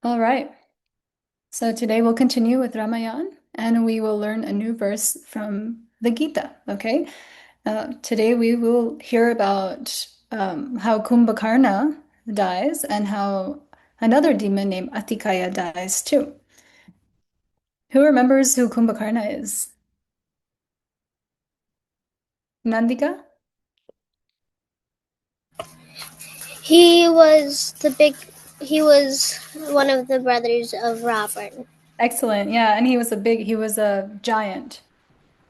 All right. So today we'll continue with Ramayan and we will learn a new verse from the Gita. Okay. Today we will hear about how Kumbhakarna dies and how another demon named Atikaya dies too. Who remembers who Kumbhakarna is? Nandika? He was he was one of the brothers of Ravan. Excellent. Yeah. And he was a giant.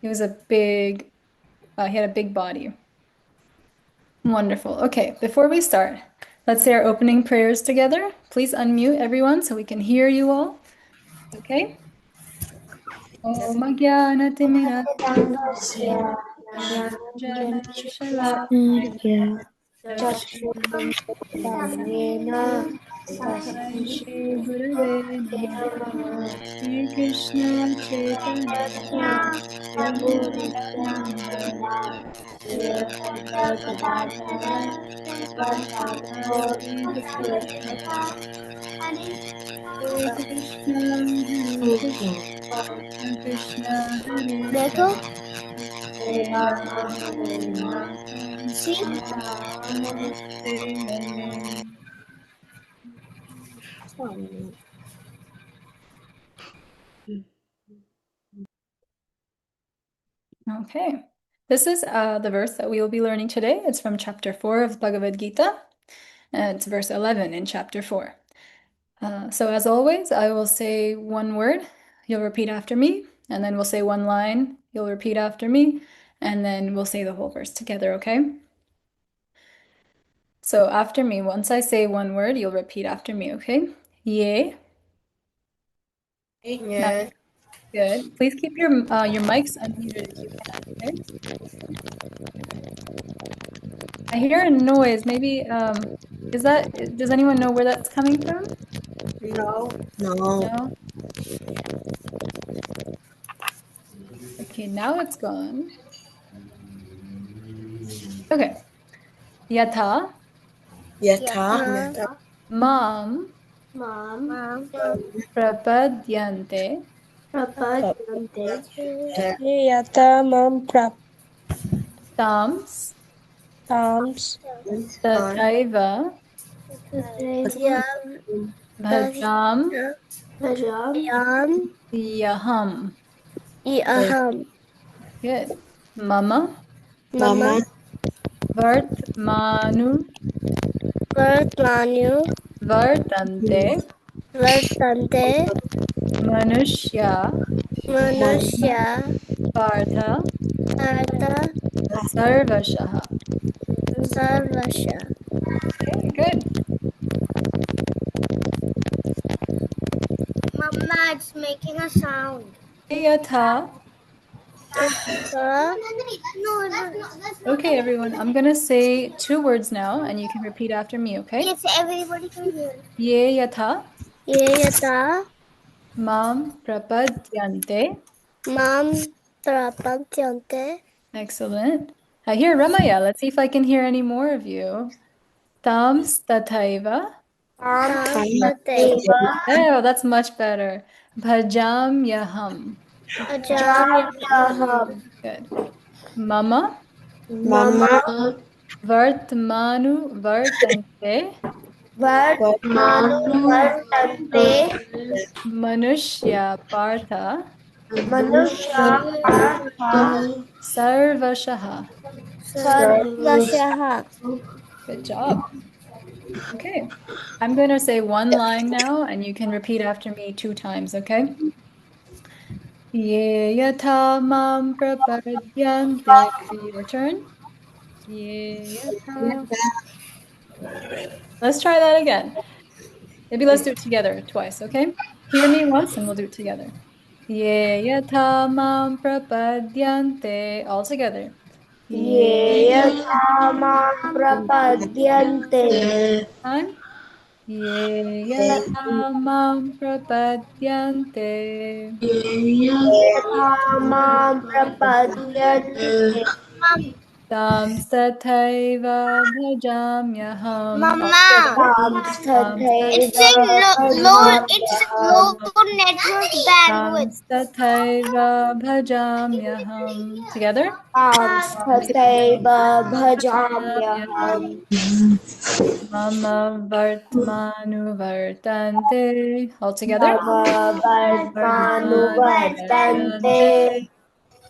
He was he had a big body. Wonderful. Okay, before we start, let's say our opening prayers together. Please unmute everyone so we can hear you all. Okay? Om Tandasya Jana Shala Chakshurana Tasmai Shri Gurave Namaha Shri Krishna Chaitanya Prabhu Nityananda Shri Advaita Gadadhara Sivasadi Gaura Hare Krishna Hare Krishna Krishna Hare देखो Hare Rama C Hare Hare. Okay, this is the verse that we will be learning today. It's from chapter 4 of Bhagavad Gita, and it's verse 11 in chapter 4. So as always, I will say one word, you'll repeat after me, and then we'll say one line, you'll repeat after me, and then we'll say the whole verse together, okay? So after me, once I say one word, you'll repeat after me, okay? Ye. Nice. Good. Please keep your mics unmuted if you can, okay? I hear a noise. Maybe does anyone know where that's coming from? No. No? Okay, now it's gone. Okay. Yatha यथा mam मां prapadyante प्रपद्यन्ते यथा मां tams प्राप्तांस् tathaiva तथैव bhajam भजाम्यहम् yaham. अहम् Good. Mama मम vartmanu वर्तमानु vartante वर्तन्ते manushya मनुष्या partha पार्थ sarvashaha. सर्वशः Okay, good. Mama, it's making a sound. Yatha. Huh? Okay, everyone, I'm gonna say two words now, and you can repeat after me, okay? Yes, everybody can hear. Ye yatha ये यथा mam prapadyante. मां प्रपद्यन्ते Excellent. I hear Ramaya. Let's see if I can hear any more of you. Tams tathaiva. तां तथैव Oh, that's much better. Bhajam yaham. भजाम्यहम् Good. Mama मम vartmanu vartante वर्तमानो वर्तन्ते manushya partha मनुष्या Partha sarvashaha. सर्वशः Good job. Okay. I'm going to say one line now, and you can repeat after me two times, okay? Ye yatha mam prapadyante. Your turn. Ye yatha. Let's try that again. Maybe let's do it together twice, okay? Hear me once and we'll do it together. Ye yatha mam prapadyante. All together. ये Ye यथा मां प्रपद्यन्ते time. Ye yatha mam prapadyante. यथा मां प्रपद्यन्ते Tam sathaiva bhajamyaham. All Mama, together. Tam it's Tamstathaiva saying it's bhajamyaham. low network Tam bandwidth. sathaiva bhajamyaham. Together. Tamstathaiva bhajamyaham. Bhajamyaham. Mama vartmanu vartante. All together. Mama Vartmanu vartmanuvartante. vartante.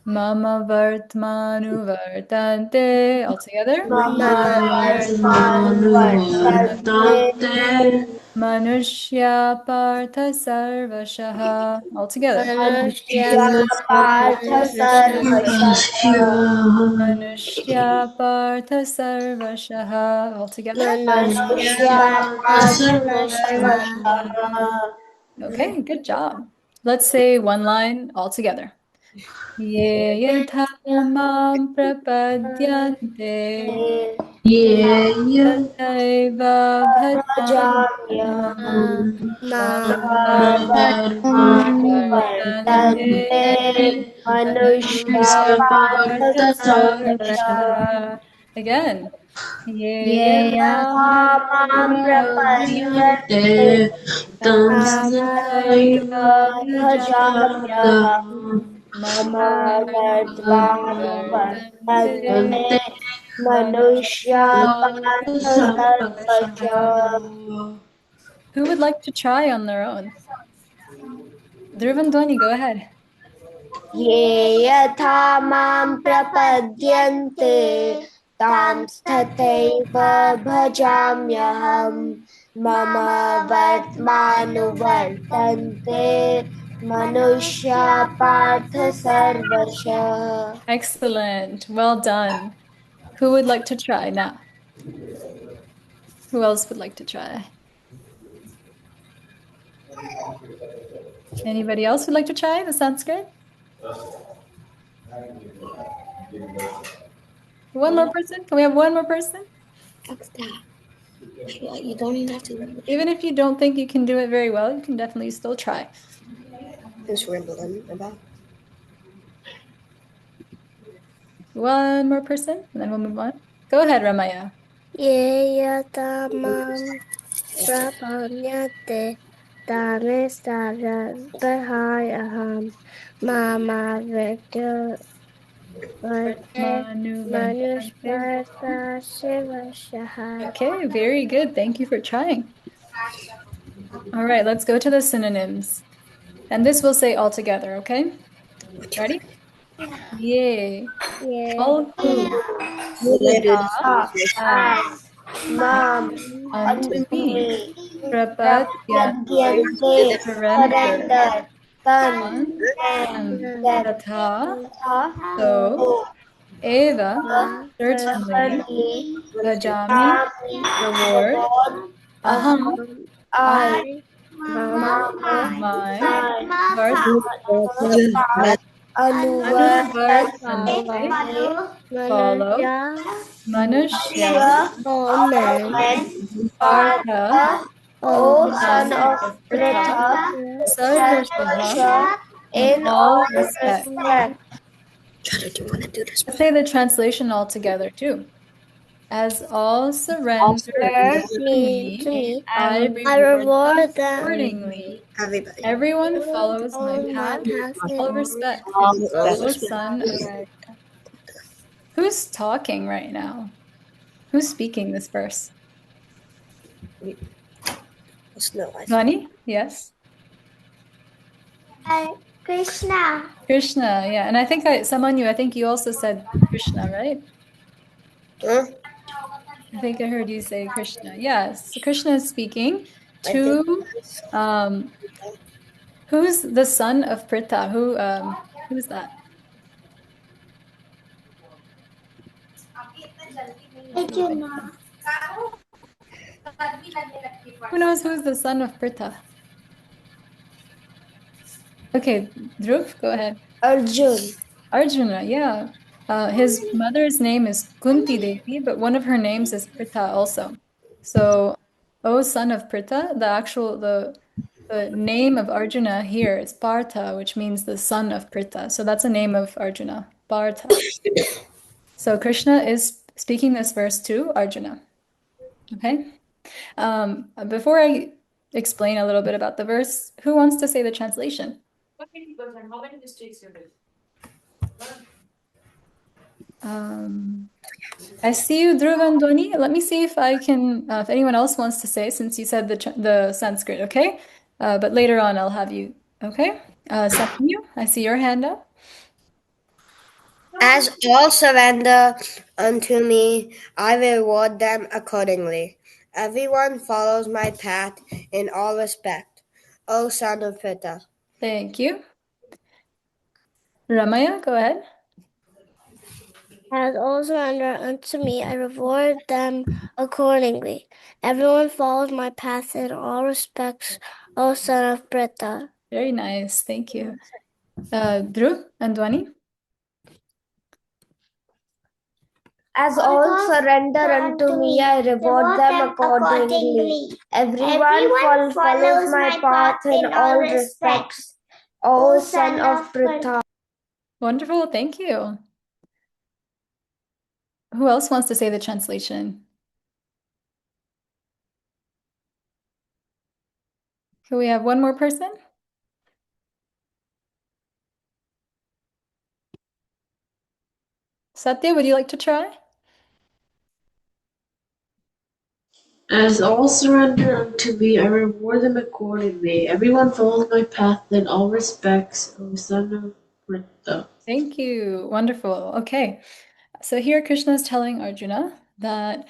Mama Vartmanu Vartante. All together. Mama Vartmanu vartmanuvartante. Manushya Partha Sarvashaha. All together. Manushya partha sarvashaha. Manushya Partha Sarvashaha. All together. Manushya partha sarvashaha. Okay, good job. Let's say one line all together. Ye yatha mam prapadyante तथैव भजाम्यहम् Mama वर्तन्ते vartmanuvartante. Manushya मनुष्य partha Partha sarvashaha. सर्वशः Again. ये Yatha यथा mam प्रपद्यन्ते prapadyante. तं तथैव Tamasaiva bhajamyaham. भजाम्यहम् मम Mama वर्तन्ते vartmanuvartante. Manushya partha sarvashaha. Who would like to try on their own? Dhruvan Dhwani, go ahead. ये यथा मां प्रपद्यन्ते तां तथैव भजाम्यहम् मम वर्त्मानुवर्तन्ते मनुष्या पार्थ सर्वशः. Excellent. Well done. Who would like to try now? Who else would like to try? Anybody else would like to try the Sanskrit? One more person? Can we have one more person? You don't even have to Even if you don't think you can do it very well, you can definitely still try. just rambling about. One more person, and then we'll move on. Go ahead, Ramaya. ये यथा मां प्रपद्यन्ते तामे सारभहायहम् मम वर्ते Manu Vardhante. मनुष्यः शिवशः. Okay, very good. Thank you for trying. All right, let's go to the synonyms. And this we'll say all together, okay? Ready? Yay. Yeah. All who I, as mom, unto unto me. me, Prapadyante, prapadyante, surrender. surrender, tan, Tan, ten, that, tatha, so, so, eva, certainly, certainly, bhajami, Mami, the reward, Lord, aham, I, I, Mama, my, my, vartmanu, anuvartante, anuvartante, follow, manushya, all men, partha, O son son of of Pritha, Pritha, sarvashaha, Sarvasha, in in all all respects. respect. Let's say the translation all together too. As all surrender Serve to me, to me, me, I I reward them reward them. accordingly. Everyone follows my All my path paths with in all all respect. O respect. son of Who's talking right now? Who's speaking this verse? Vani? Yes. Krishna. Krishna, yeah. And I think Samanyu, I think you also said Krishna, right? Huh? I think I heard you say Krishna. Yes. So Krishna is speaking I think to um who's the son of Pritha? Who's that? Arjuna. Who knows who's the son of Pritha? Okay, Dhruv, go ahead. Arjun. Arjuna, yeah. His mother's name is Kunti Devi, but one of her names is Pritha also. So, O son of Pritha, the name of Arjuna here is Partha, which means the son of Pritha. So that's a name of Arjuna, Partha. So Krishna is speaking this verse to Arjuna. Okay. Before I explain a little bit about the verse, who wants to say the translation? Um, I see you, Dhruv and Dhwani. Let me see if I can, if anyone else wants to say, since you said the Sanskrit, okay? But later on, I'll have you, okay? Samanyu, I see your hand up. As all surrender unto me, I will reward them accordingly. Everyone follows my path in all respect. O son of Pritha. Thank you. Ramaya, go ahead. As all surrender unto me, I reward them accordingly. Everyone follows my path in all respects, O son of Pritha. Very nice. Thank you. Dhruv and Dhwani. As all surrender unto me, I reward them accordingly. Everyone follows my path in all respects. O son of Pritha. Wonderful. Thank you. Who else wants to say the translation? Can we have one more person? Satya, would you like to try? As all surrender unto me, I reward them accordingly. Everyone follows my path in all respects, O son of Pritha. Thank you. Wonderful. Okay. So here Krishna is telling Arjuna that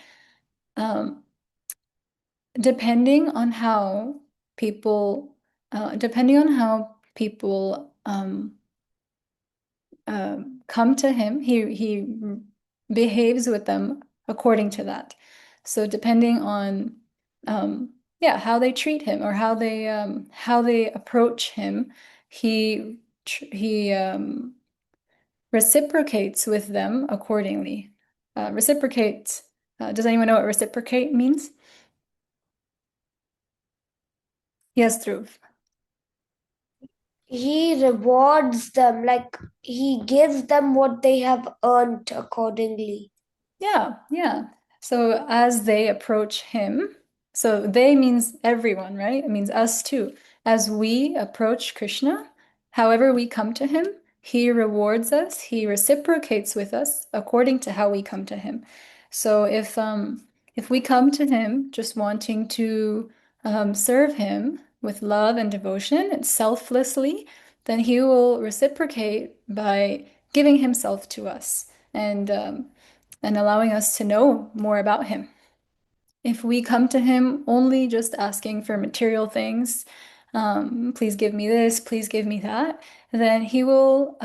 um, depending on how people, depending on how people come to him, he behaves with them according to that. So depending on yeah, how they treat him or how they approach him, he reciprocates with them accordingly. Reciprocate. Does anyone know what reciprocate means? Yes, Dhruv. He rewards them, like he gives them what they have earned accordingly. Yeah, yeah. So as they approach him, so they means everyone, right? It means us too. As we approach Krishna, however we come to him, he rewards us, he reciprocates with us according to how we come to him. So if we come to him just wanting to serve him with love and devotion and selflessly, then he will reciprocate by giving himself to us. And allowing us to know more about him. If we come to him only just asking for material things, please give me this, please give me that, then he will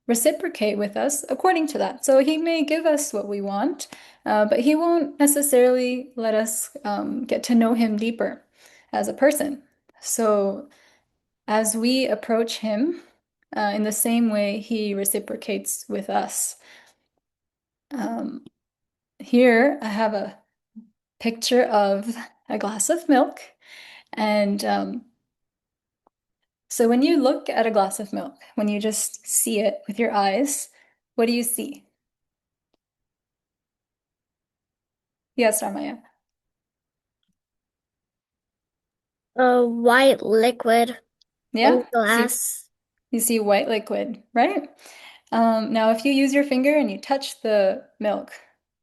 reciprocate with us according to that. So he may give us what we want, but he won't necessarily let us get to know him deeper as a person. So as we approach him, in the same way, he reciprocates with us. Um, Here I have a picture of a glass of milk. And so when you look at a glass of milk, when you just see it with your eyes, what do you see? Yes, Ramaya. A white liquid Yeah? in glass. You see white liquid, right? Now, if you use your finger and you touch the milk,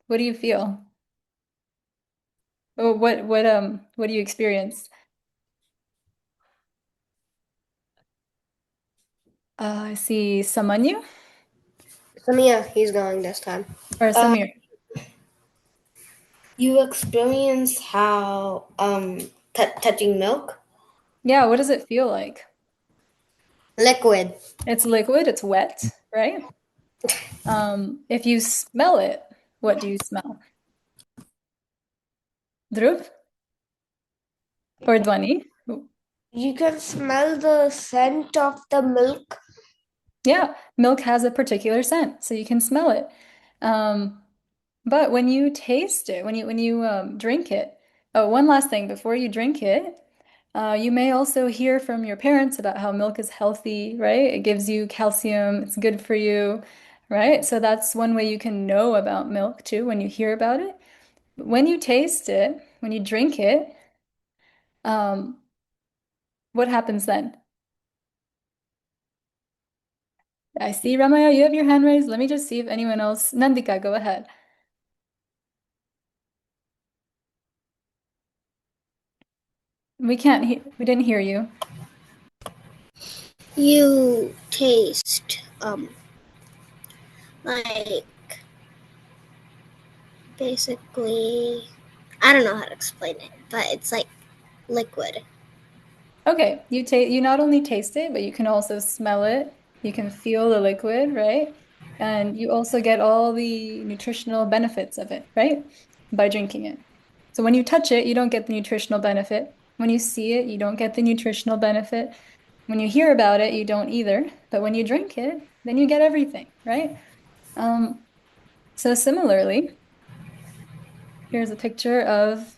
what do you feel? Oh, what do you experience? I see Samanyu Samia, he's going this time. or Samir. You experience how touching milk? Yeah, what does it feel like? Liquid. It's liquid, it's wet, right? If you smell it, what do you smell? Dhruv or Dhwani? You can smell the scent of the milk. Yeah, milk has a particular scent, so you can smell it. Um, but when you taste it, when you drink it, oh, one last thing before you drink it, you may also hear from your parents about how milk is healthy, right? It gives you calcium, it's good for you, right? So that's one way you can know about milk too when you hear about it. But when you taste it, when you drink it, um, what happens then? I see, Ramaya, you have your hand raised. Let me just see if anyone else. Nandika, go ahead. We didn't hear you. You taste like basically, I don't know how to explain it, but it's like liquid. Okay, you not only taste it, but you can also smell it. You can feel the liquid, right? And you also get all the nutritional benefits of it, right? By drinking it. So when you touch it, you don't get the nutritional benefit. When you see it, you don't get the nutritional benefit. When you hear about it, you don't either. But when you drink it, then you get everything, right? Um, so similarly, here's a picture of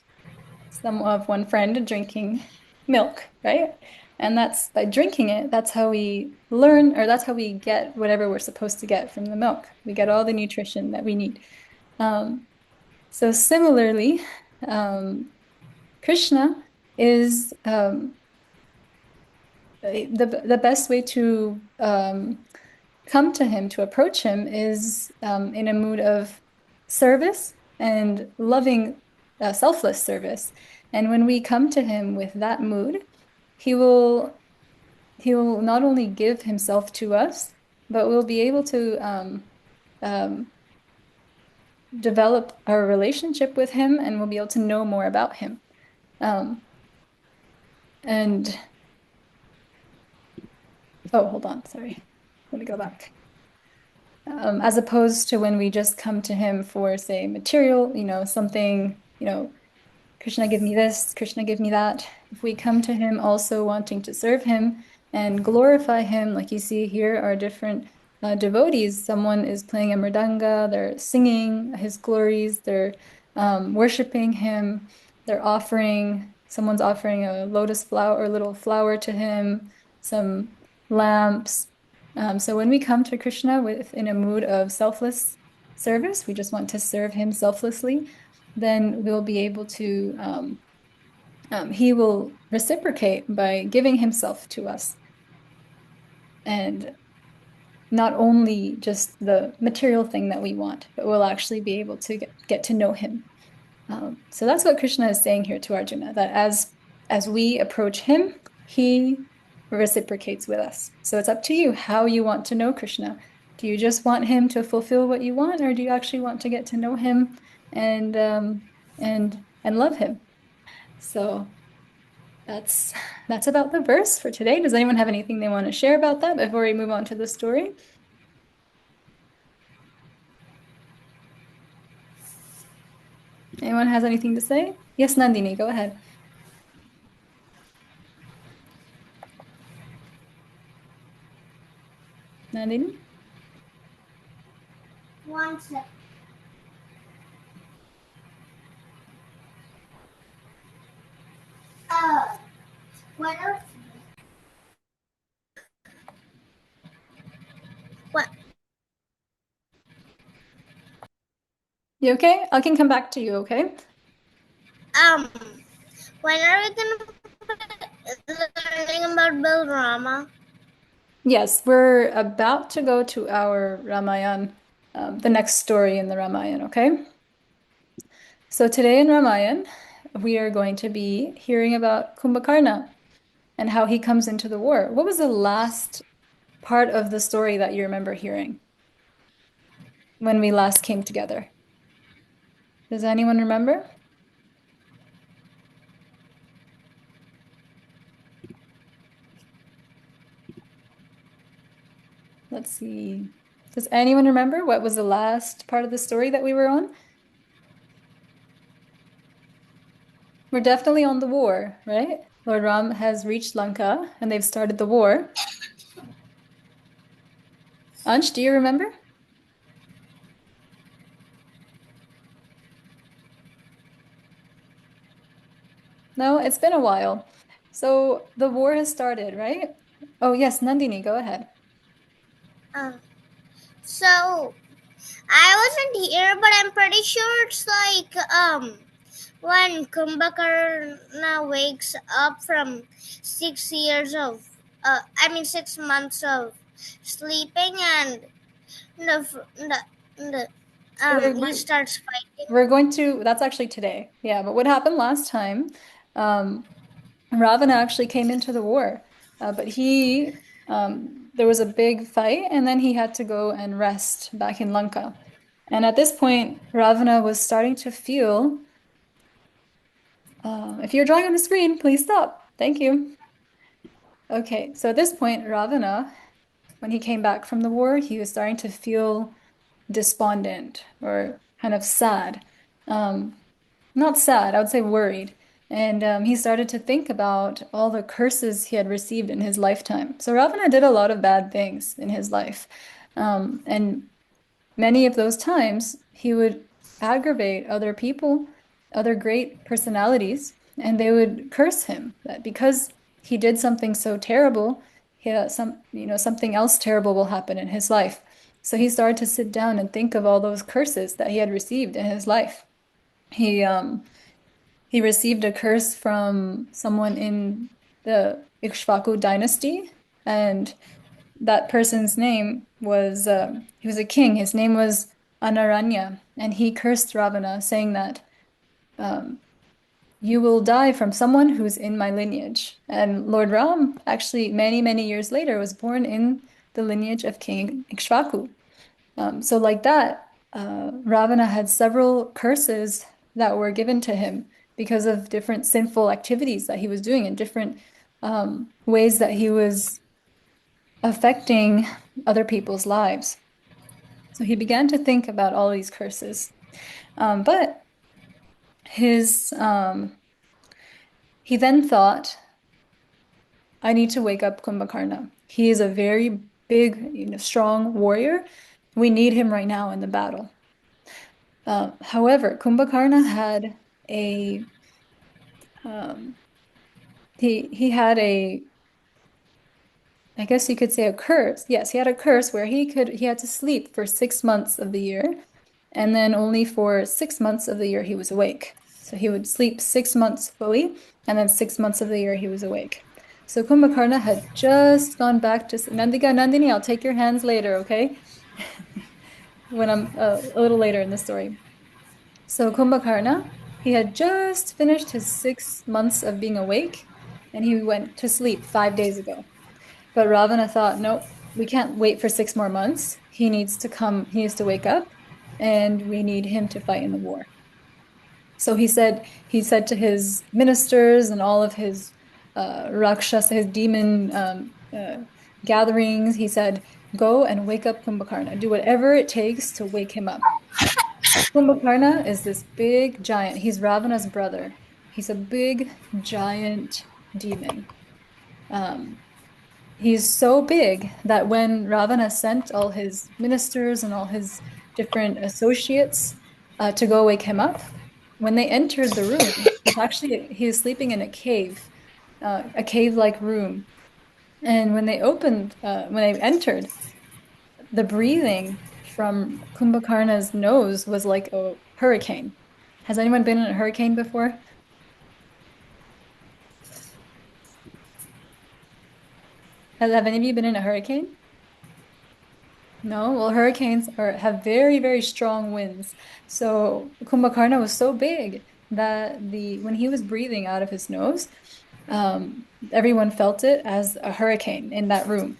one friend drinking milk, right? And that's by drinking it, that's how we learn, or that's how we get whatever we're supposed to get from the milk. We get all the nutrition that we need. Um, so similarly, Krishna is the best way to come to him, to approach him, is in a mood of service and loving, selfless service. And when we come to him with that mood, he will he will not only give himself to us, but we'll be able to um, develop our relationship with him, and we'll be able to know more about him. Um, and oh, hold on, sorry. Let me go back. As opposed to when we just come to him for, say, material, something, Krishna, give me this, Krishna, give me that. If we come to him also wanting to serve him and glorify him, like you see here are different devotees. Someone is playing a mridanga, they're singing his glories, they're worshiping him, someone's offering a lotus flower or little flower to him, some lamps. So when we come to Krishna in a mood of selfless service, we just want to serve him selflessly, then we'll be able to, he will reciprocate by giving himself to us. And not only just the material thing that we want, but we'll actually be able to get to know him. So that's what Krishna is saying here to Arjuna, that as we approach him, he reciprocates with us. So it's up to you how you want to know Krishna. Do you just want him to fulfill what you want, or do you actually want to get to know him and and love him? So that's about the verse for today. Does anyone have anything they want to share about that before we move on to the story? Anyone has anything to say? Yes, Nandini, go ahead. Nandini? One sec. What else? What? You okay? I can come back to you, okay? When are we learning about Balrama? Yes, we're about to go to our Ramayan, the next story in the Ramayan, okay? So today in Ramayan, we are going to be hearing about Kumbhakarna and how he comes into the war. What was the last part of the story that you remember hearing when we last came together? Does anyone remember? Let's see. Does anyone remember what was the last part of the story that we were on? We're definitely on the war, right? Lord Ram has reached Lanka and they've started the war. Ansh, do you remember? No, it's been a while. So the war has started, right? Oh, yes, Nandini, go ahead. Uh, So I wasn't here, but I'm pretty sure it's like when Kumbhakarna wakes up from 6 years of 6 months of sleeping, and the So he starts fighting. we're going to, that's actually today. Yeah, but what happened last time, um, Ravana actually came into the war, but there was a big fight, and then he had to go and rest back in Lanka. And at this point, Ravana was starting to feel, if you're drawing on the screen, please stop. Thank you. Okay, so at this point, Ravana, when he came back from the war, he was starting to feel despondent or kind of sad. Um, Not sad, I would say worried. And he started to think about all the curses he had received in his lifetime. So Ravana did a lot of bad things in his life. And many of those times, he would aggravate other people, other great personalities, and they would curse him that because he did something so terrible, something else terrible will happen in his life. So he started to sit down and think of all those curses that he had received in his life. He um, he received a curse from someone in the Ikshvaku dynasty, and that person's name was he was a king. His name was Anaranya, and he cursed Ravana, saying that um, you will die from someone who's in my lineage. And Lord Ram, actually, many, many years later, was born in the lineage of King Ikshvaku. So, like that, Ravana had several curses that were given to him because of different sinful activities that he was doing and different ways that he was affecting other people's lives. So he began to think about all these curses. But his he then thought, I need to wake up Kumbhakarna. He is a very big, strong warrior. We need him right now in the battle. However, Kumbhakarna had a um, he had a I guess you could say a curse. Yes, he had a curse where he had to sleep for 6 months of the year, and then only for 6 months of the year he was awake. So he would sleep 6 months fully, and then 6 months of the year he was awake. So Kumbhakarna had just gone back to Nandini, I'll take your hands later, okay? When I'm a little later in the story. So Kumbhakarna, he had just finished his 6 months of being awake, and he went to sleep 5 days ago. But Ravana thought, nope, we can't wait for 6 more months. He needs to wake up, and we need him to fight in the war. So he said to his ministers and all of his Rakshasa, his demon gatherings, he said, go and wake up Kumbhakarna. Do whatever it takes to wake him up. Kumbhakarna is this big giant. He's Ravana's brother. He's a big giant demon. Um, He's so big that when Ravana sent all his ministers and all his different associates to go wake him up, when they entered the room, he was sleeping in a cave-like room. And when they entered, the breathing from Kumbhakarna's nose was like a hurricane. Has anyone been in a hurricane before? Have any of you been in a hurricane? No, well, have very, very strong winds. So Kumbhakarna was so big that when he was breathing out of his nose, everyone felt it as a hurricane in that room.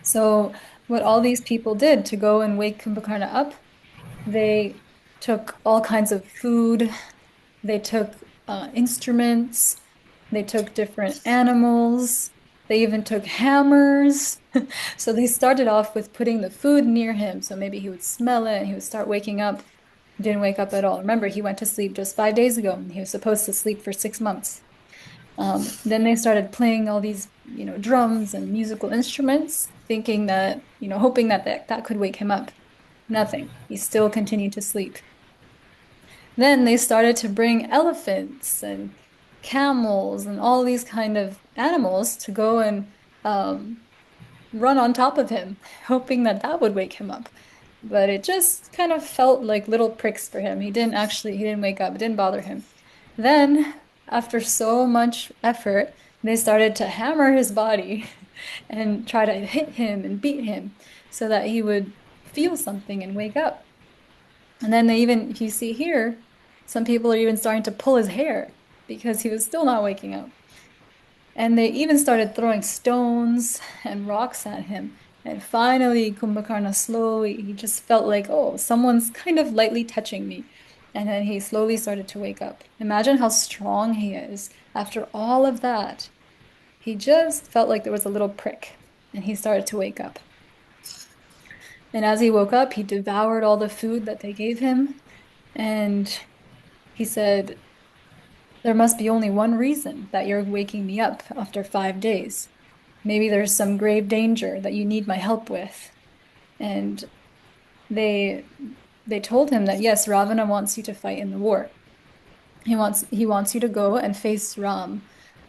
So what all these people did to go and wake Kumbhakarna up, they took all kinds of food, they took instruments, they took different animals, they even took hammers. So they started off with putting the food near him. So maybe he would smell it and he would start waking up. Didn't wake up at all. Remember, he went to sleep just 5 days ago and he was supposed to sleep for 6 months. Then they started playing all these, drums and musical instruments, thinking that, hoping that could wake him up. Nothing. He still continued to sleep. Then they started to bring elephants and camels and all these kind of animals to go and run on top of him, hoping that that would wake him up. But it just kind of felt like little pricks for him. He didn't wake up. It didn't bother him. Then, after so much effort, they started to hammer his body and try to hit him and beat him so that he would feel something and wake up. And then you see here, some people are even starting to pull his hair because he was still not waking up. And they even started throwing stones and rocks at him. And finally, Kumbhakarna slowly, he just felt like, oh, someone's kind of lightly touching me. And then he slowly started to wake up. Imagine how strong he is. After all of that, he just felt like there was a little prick and he started to wake up. And as he woke up, he devoured all the food that they gave him. And he said, there must be only one reason that you're waking me up after 5 days. Maybe there's some grave danger that you need my help with. And they they told him that yes, Ravana wants you to fight in the war. He wants you to go and face Ram.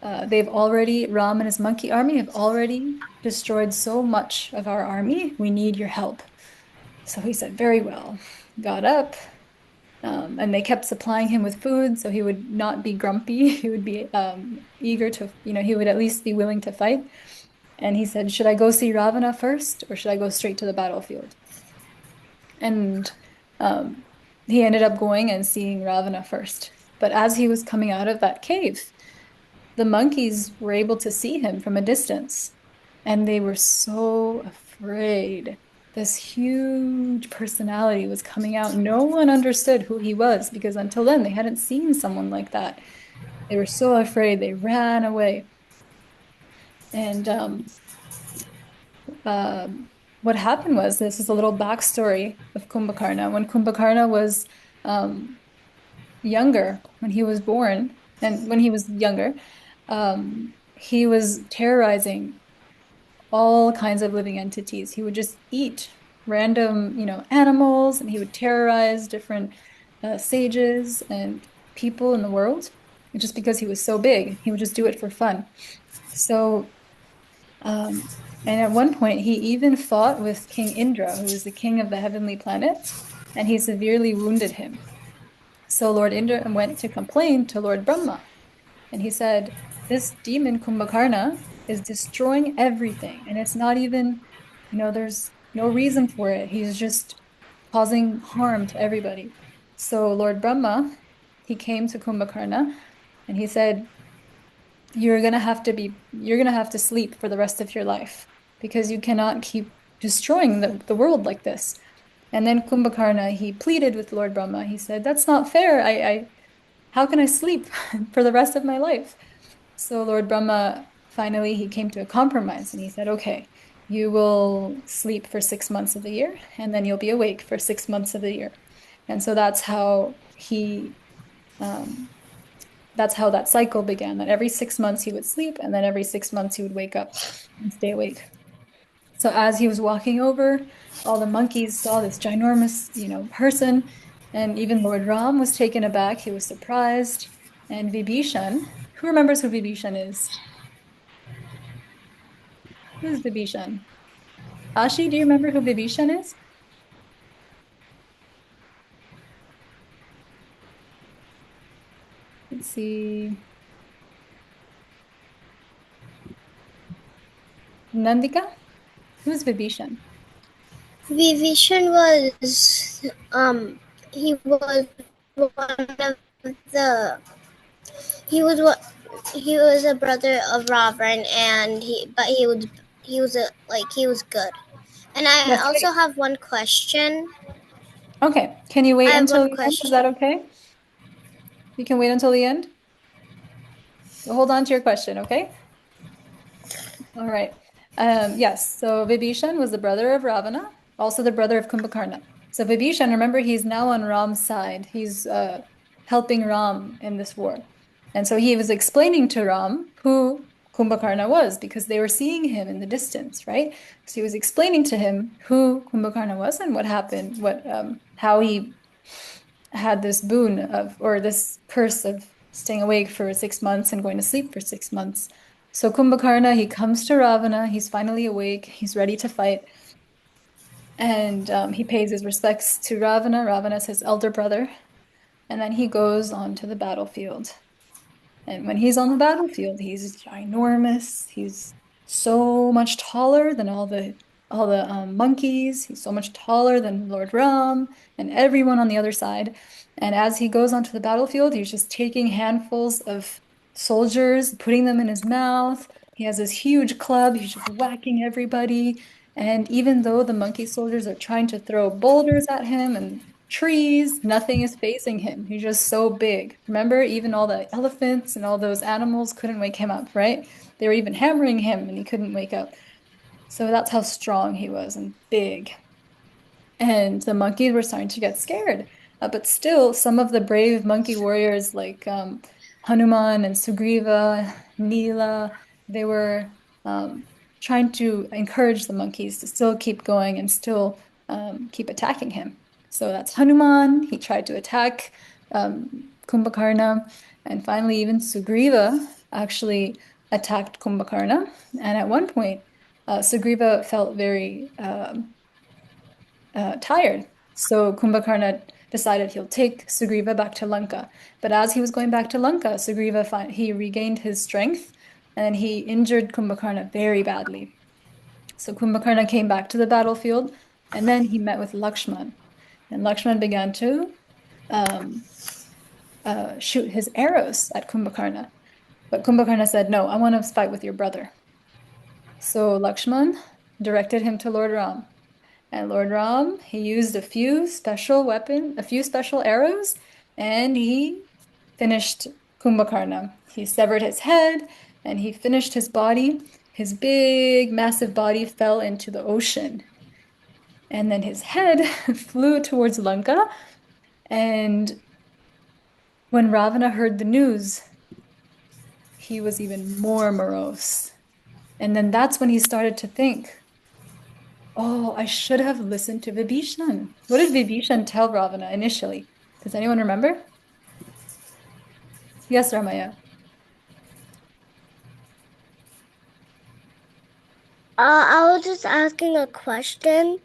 Ram and his monkey army have already destroyed so much of our army. We need your help. So he said, very well. Got up, and they kept supplying him with food, so he would not be grumpy. He would be eager to, he would at least be willing to fight. And he said, should I go see Ravana first, or should I go straight to the battlefield? And um, he ended up going and seeing Ravana first. But as he was coming out of that cave, the monkeys were able to see him from a distance, and they were so afraid. This huge personality was coming out. No one understood who he was because until then they hadn't seen someone like that. They were so afraid they ran away. And what happened was, this is a little backstory of Kumbhakarna. When Kumbhakarna was um, younger, when he was born, and when he was younger, he was terrorizing all kinds of living entities. He would just eat random, animals, and he would terrorize different sages and people in the world. Just because he was so big, he would just do it for fun. So, um, and at one point, he even fought with King Indra, who was the king of the heavenly planets, and he severely wounded him. So Lord Indra went to complain to Lord Brahma, and he said, this demon Kumbhakarna is destroying everything. And it's not even, there's no reason for it. He's just causing harm to everybody. So Lord Brahma, he came to Kumbhakarna and he said, you're gonna have to sleep for the rest of your life because you cannot keep destroying the world like this. And then Kumbhakarna, he pleaded with Lord Brahma. He said, that's not fair. How can I sleep for the rest of my life? So Lord Brahma finally he came to a compromise and he said, okay, you will sleep for 6 months of the year and then you'll be awake for 6 months of the year. And so um, that's how that cycle began, that every 6 months he would sleep and then every 6 months he would wake up and stay awake. So as he was walking over, all the monkeys saw this ginormous, person, and even Lord Ram was taken aback. He was surprised. And Vibhishan, who remembers who Vibhishan is? Who's Vibhishan? Ashi, do you remember who Vibhishan is? Let's see. Nandika? Who's Vibhishan? Vivishon was he was one of the he was a brother of Ravan, and he was good. And I That's also great. have one question. Okay. Can you wait I have until one the end? Is that question. okay? You can wait until the end? Hold on to your question, okay? All right. Yes, so Vibhishan was the brother of Ravana, also the brother of Kumbhakarna. So Vibhishan, remember, he's now on Ram's side. He's helping Ram in this war. And so he was explaining to Ram who Kumbhakarna was because they were seeing him in the distance, right? So he was explaining to him who Kumbhakarna was and what happened, how he had this boon of, or this curse of staying awake for 6 months and going to sleep for 6 months. So Kumbhakarna, he comes to Ravana. He's finally awake. He's ready to fight. And he pays his respects to Ravana. Ravana's his elder brother. And then he goes on to the battlefield. And when he's on the battlefield, he's ginormous. He's so much taller than all the monkeys. He's so much taller than Lord Ram and everyone on the other side. And as he goes onto the battlefield, he's just taking handfuls of soldiers, putting them in his mouth. He has this huge club. He's just whacking everybody. And even though the monkey soldiers are trying to throw boulders at him and trees, nothing is facing him. He's just so big. Remember, even all the elephants and all those animals couldn't wake him up, right? They were even hammering him and he couldn't wake up. So that's how strong he was and big. And the monkeys were starting to get scared. But still, some of the brave monkey warriors like Hanuman and Sugriva, Nila, they were trying to encourage the monkeys to still keep going and still keep attacking him. So that's Hanuman. He tried to attack Kumbhakarna. And finally, even Sugriva actually attacked Kumbhakarna. And at one point, Sugriva felt very tired. So Kumbhakarna decided he'll take Sugriva back to Lanka. But as he was going back to Lanka, he regained his strength and he injured Kumbhakarna very badly. So Kumbhakarna came back to the battlefield and then he met with Lakshman. And Lakshman began to um, shoot his arrows at Kumbhakarna. But Kumbhakarna said, "No, I want to fight with your brother." So Lakshman directed him to Lord Ram. And Lord Ram, he used a few special arrows, and he finished Kumbhakarna. He severed his head and he finished his body. His big, massive body fell into the ocean. And then his head flew towards Lanka. And when Ravana heard the news, he was even more morose. And then that's when he started to think, oh, I should have listened to Vibhishan. What did Vibhishan tell Ravana initially? Does anyone remember? Yes, Ramaya. I was just asking a question.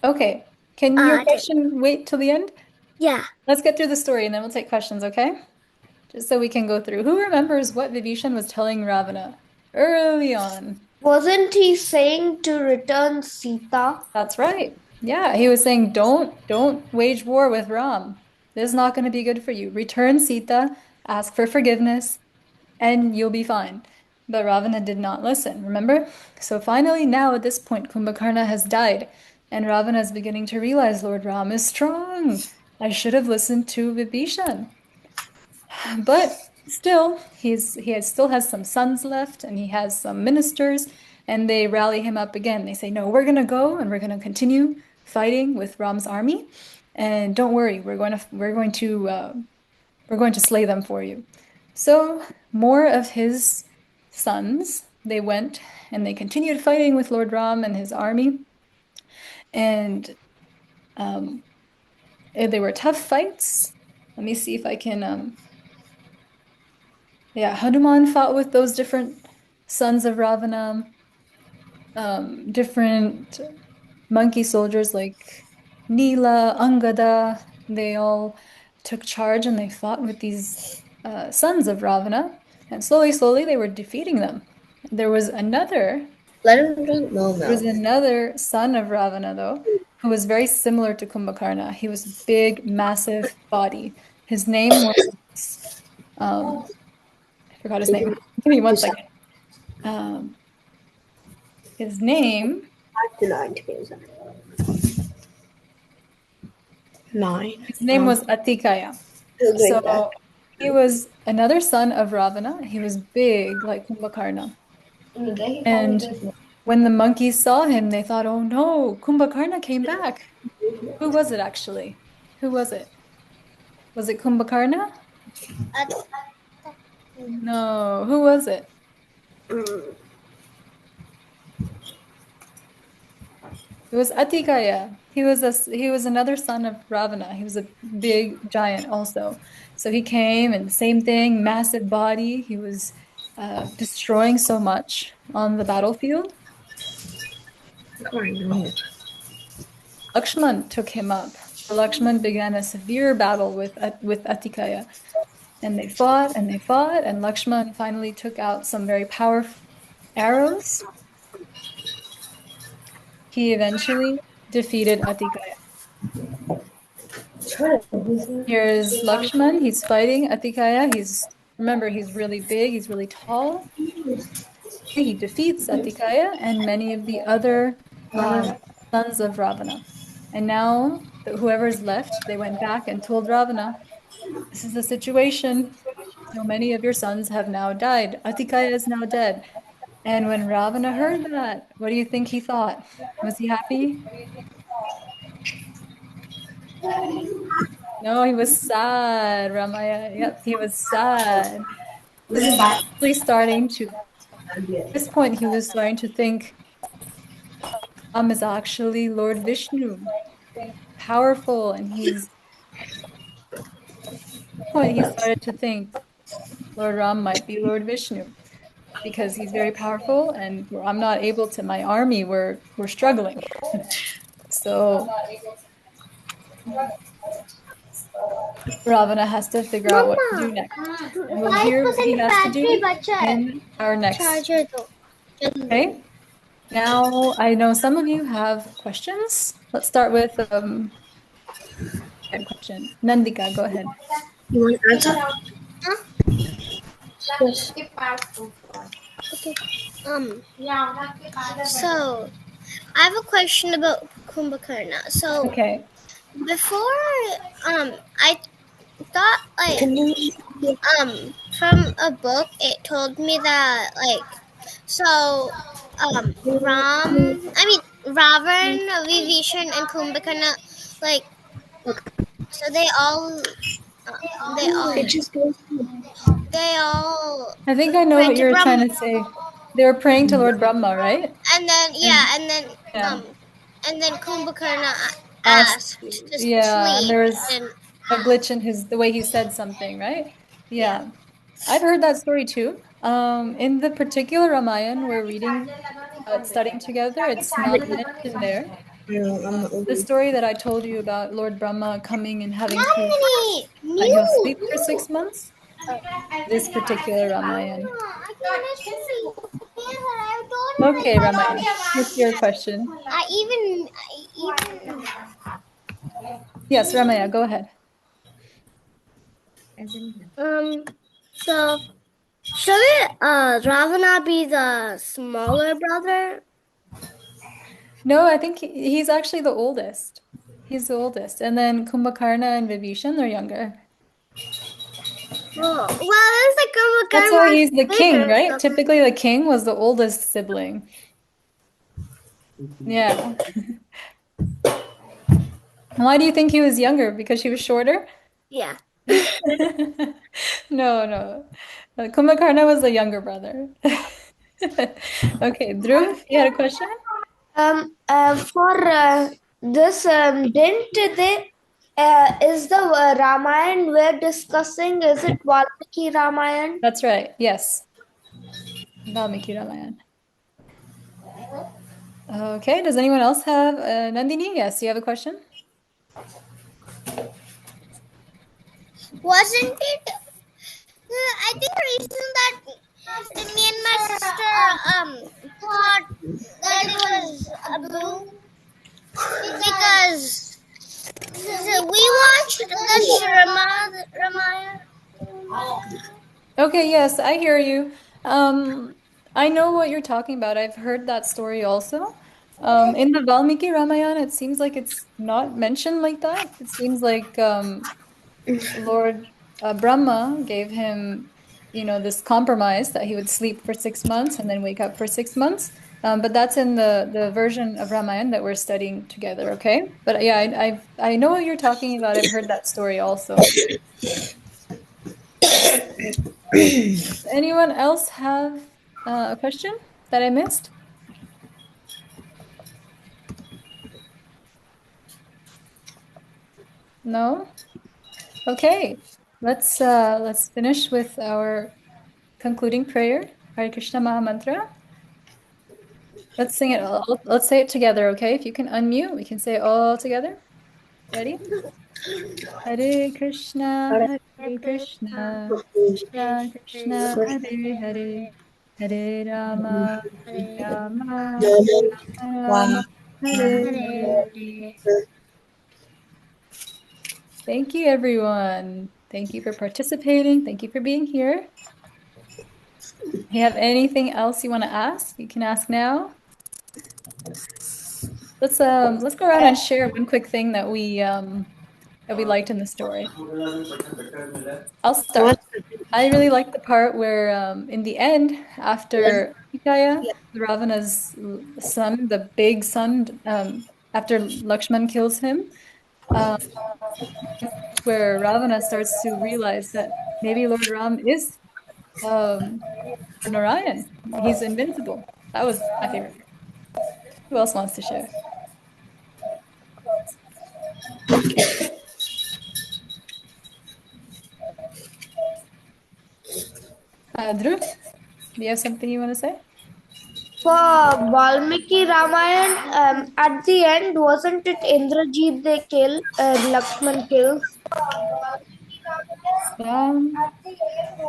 Okay. Can your Uh, question wait till the end? yeah. Let's get through the story and then we'll take questions, okay? Just so we can go through. Who remembers what Vibhishan was telling Ravana early on? Wasn't he saying to return Sita? That's right. Yeah, he was saying, don't wage war with Ram. This is not going to be good for you. Return Sita, ask for forgiveness, and you'll be fine. But Ravana did not listen, remember? So finally, now at this point, Kumbhakarna has died, and Ravana is beginning to realize Lord Ram is strong. I should have listened to Vibhishan. But still, still has some sons left, and he has some ministers, and they rally him up again. They say, "No, we're gonna go and we're gonna continue fighting with Ram's army, and don't worry, we're going to slay them for you." So more of his sons, they went and they continued fighting with Lord Ram and his army, and um, they were tough fights. Let me see if I can. Yeah, Hanuman fought with those different sons of Ravana, different monkey soldiers like Nila, Angada. They all took charge and they fought with these sons of Ravana, and slowly, slowly they were defeating them. There was another, Let him drink more there was milk. another son of Ravana though, who was very similar to Kumbhakarna. He was big, massive body. His name was um, I forgot his name. Give me one second. Um, his name, 5 to 9 9. his name was Atikaya. He'll drink that. So he was another son of Ravana. He was big like Kumbhakarna. And when the monkeys saw him, they thought, oh no, Kumbhakarna came back. Who was it actually? Who was it? Was it Kumbhakarna? No, who was it? It was Atikaya. He was another son of Ravana. He was a big giant also. So he came and same thing, massive body. He was destroying so much on the battlefield, Lakshman took him up. Lakshman began a severe battle with Atikaya, and they fought and they fought, and Lakshman finally took out some very powerful arrows. He eventually defeated Atikaya. Here's Lakshman. He's fighting Atikaya. Remember, he's really big. He's really tall. He defeats Atikaya and many of the other sons of Ravana. And now, whoever's left, they went back and told Ravana, "This is the situation. So many of your sons have now died. Atikaya is now dead." And when Ravana heard that, what do you think he thought? Was he happy? No, he was sad, Ramaya. Yep, he was sad. Really starting to, at this point, he was starting to think Ram is actually Lord Vishnu, powerful, and he started to think Lord Ram might be Lord Vishnu because he's very powerful, and I'm not able to. My army, we're struggling, so Ravana has to figure out what to do next, and we'll hear what he has to do in our next. Okay. Now, I know some of you have questions. Let's start with a question. Nandika, go ahead. You want to answer? Huh? Yes. Okay. So I have a question about Kumbhakarna. So Okay. before, I thought from a book it told me that Ravan, Vibhishan, and Kumbhakarna, so they all I think I know prayed what to you're Brahma, trying to say. They were praying to Lord Brahma, right? and then And yeah, and then Kumbhakarna asked, asked to yeah, and sleep, there was and a glitch in the way he said something, right? yeah. Yeah. I've heard that story too. In the particular Ramayan we're reading, studying together, it's not mentioned there. The story that I told you about Lord Brahma coming and having to that he'll sleep for 6 months, this particular Ramayan. Okay, Ramayan, what's your question? Yes, Ramaya, go ahead. So should it Ravana be the smaller brother? No, I think he's actually the oldest. He's the oldest. And then Kumbhakarna and Vibhishan, they're younger. Well, it's like That's why Kumbhakarna's he's the king, bigger. right? So Typically, the king was the oldest sibling. Yeah. Why do you think he was younger? Because she was shorter? yeah. No, no. Kumbhakarna was the younger brother. Okay, Dhruv, you had a question? For this, didn't they? Is the Ramayan we're discussing? Is it Valmiki Ramayan? That's right. Yes. Valmiki Ramayan. Okay, does anyone else have Nandini? Yes, you have a question? Wasn't it? I think the reason that me and my sister thought that it was a boom because we watched the Ramayana. Okay, yes, I hear you. I know what you're talking about. I've heard that story also. In the Valmiki Ramayana, it seems like it's not mentioned like that. It seems like Lord Brahma gave him, this compromise that he would sleep for 6 months and then wake up for 6 months. But that's in the version of Ramayana that we're studying together, okay? But yeah, I know what you're talking about. I've heard that story also. Anyone else have a question that I missed? No? Okay. Let's finish with our concluding prayer, Hare Krishna Maha Mantra. Let's sing it all. Let's say it together, okay? If you can unmute, we can say it all together. Ready? Hare Krishna, Hare Krishna, Krishna Krishna, Hare Hare, Hare Rama, Rama, Rama, Hare Hare. Thank you, everyone. Thank you for participating. Thank you for being here. If you have anything else you want to ask, you can ask now. Let's go around and share one quick thing that we liked in the story. I'll start. I really like the part where in the end, after Atikaya, Ravana's son, the big son, after Lakshman kills him, um, where Ravana starts to realize that maybe Lord Ram is um, Narayan. He's invincible. That was my favorite part. Who else wants to share? Dhruv, do you have something you want to say? For Valmiki Ramayan, at the end, wasn't it Indrajit they kill, Lakshman kills? Um,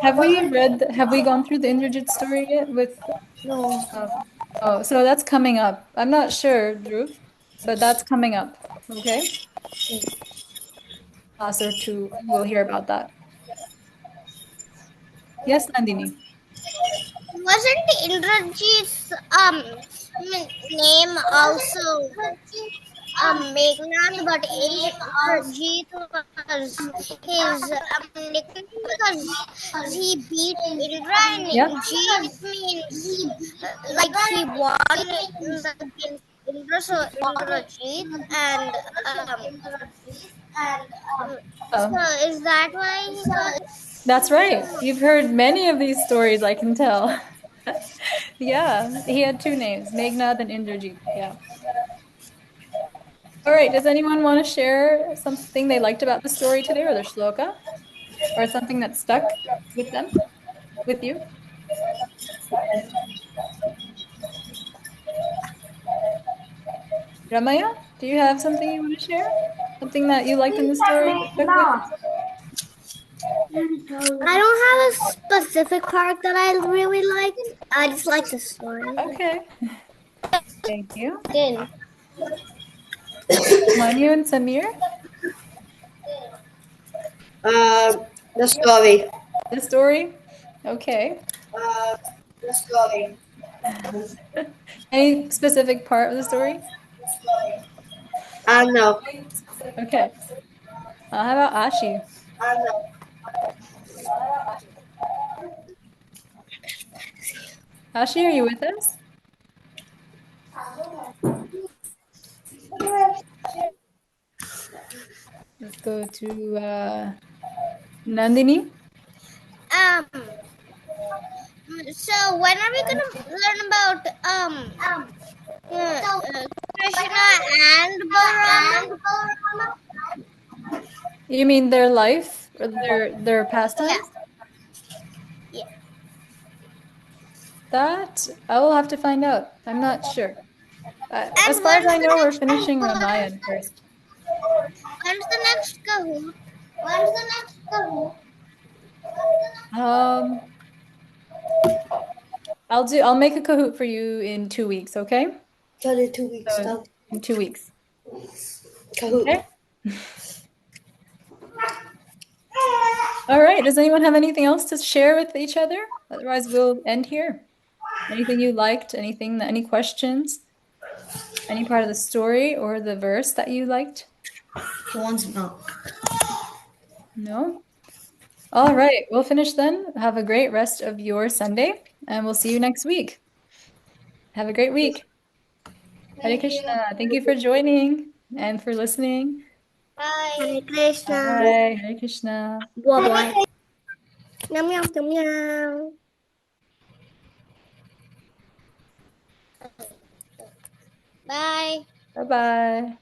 have we gone through the Indrajit story yet with No. oh, so that's coming up. I'm not sure, Dhruv, but that's coming up. Okay. Class or two, we'll hear about that. Yes, Nandini. Wasn't Indrajit's name also Meghnad, but Indrajit was his nickname because he beat Indra, and Yep. Jeet means like he won against Indra, so Indrajit, and so Oh, is that why he got? that's right. You've heard many of these stories, I can tell. Yeah, he had two names, Meghnad and Indrajit. Yeah. All right. Does anyone want to share something they liked about the story today or the shloka or something that stuck with them, with you? Ramaya, do you have something you want to share? Something that you liked in the story that stuck with you? I don't have a specific part that I really liked. I just like the story. Okay. Thank you. Good. Manu and Samir, The story. the story? Okay. The story. Any specific part of the story? No. Okay. How about Ashi? No. Ashi, are you with us? Let's go to Nandini. Um. So when are we gonna learn about Krishna and Balrama? You mean their life or their Yeah. pastimes? Yeah. That I will have to find out. I'm not sure. As And far as I know, we're finishing Ramayan first. when's the next Kahoot? When's the next Kahoot? Um, I'll make a Kahoot for you in 2 weeks, okay? 2 weeks. So in 2 weeks. Kahoot. Okay. All right. Does anyone have anything else to share with each other? Otherwise, we'll end here. Anything you liked? Anything, any questions? Any part of the story or the verse that you liked? Who wants milk? No? All right. We'll finish then. Have a great rest of your Sunday, and we'll see you next week. Have a great week. Hare Krishna. Thank you for joining and for listening. Bye. Hare Krishna. Bye. Hare Krishna. Bye bye. Yum yum yum yum. Bye. Bye-bye.